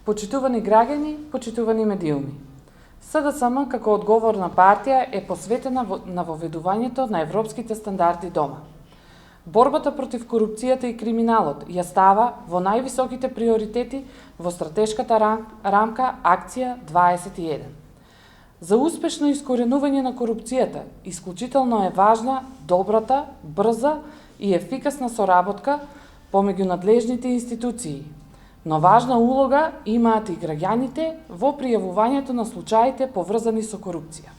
Почитувани граѓани, почитувани медиуми. СДСМ како одговорна партија е посветена на воведувањето на европските стандарди дома. Борбата против корупцијата и криминалот ја става во највисоките приоритети во стратешката рамка Акција 21. За успешно искоренување на корупцијата, исклучително е важна добрата, брза и ефикасна соработка помеѓу надлежните институции, но важна улога имаат и граѓаните во пријавувањето на случаите поврзани со корупција.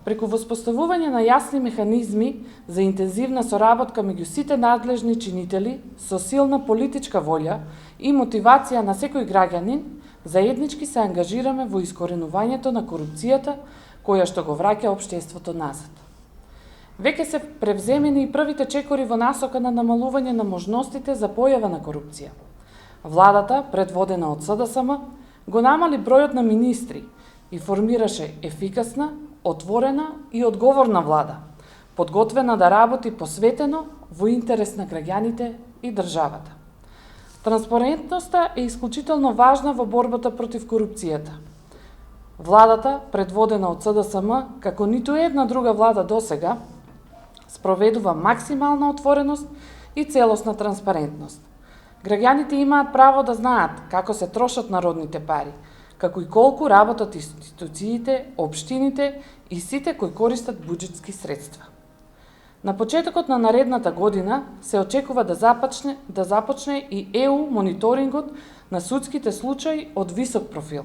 Преку воспоставување на јасни механизми за интензивна соработка меѓу сите надлежни чинители со силна политичка волја и мотивација на секој граѓанин, заеднички се ангажираме во искоренувањето на корупцијата која што го враќа општеството назад. Веќе се превземени и првите чекори во насока на намалување на можностите за појава на корупција. Владата, предводена од СДСМ, го намали бројот на министри и формираше ефикасна, отворена и одговорна влада, подготвена да работи посветено во интерес на граѓаните и државата. Транспарентноста е исклучително важна во борбата против корупцијата. Владата, предводена од СДСМ, како ниту една друга влада досега, спроведува максимална отвореност и целосна транспарентност. Граѓаните имаат право да знаат како се трошат народните пари, како и колку работат институциите, општините и сите кои користат буџетски средства. На почетокот на наредната година се очекува да започне и ЕУ мониторингот на судските случаи од висок профил.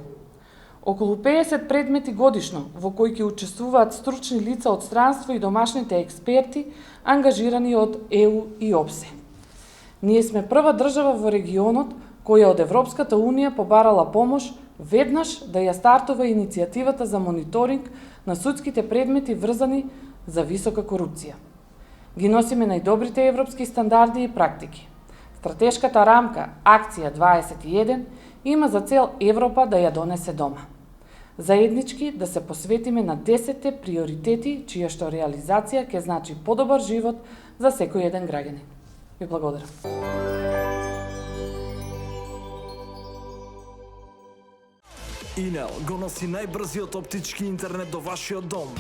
Околу 50 предмети годишно во кои ќе учествуваат стручни лица од странство и домашните експерти ангажирани од ЕУ и ОПСЕ. Ние сме прва држава во регионот која од Европската Унија побарала помош веднаш да ја стартува иницијативата за мониторинг на судските предмети врзани за висока корупција. Ги носиме најдобрите европски стандарди и практики. Стратешката рамка Акција 21 има за цел Европа да ја донесе дома. Заеднички да се посветиме на 10 приоритети чија што реализација ќе значи подобар живот за секој еден граѓанин. Ви благодарам. Инел го носи најбрзиот оптички интернет до вашиот дом.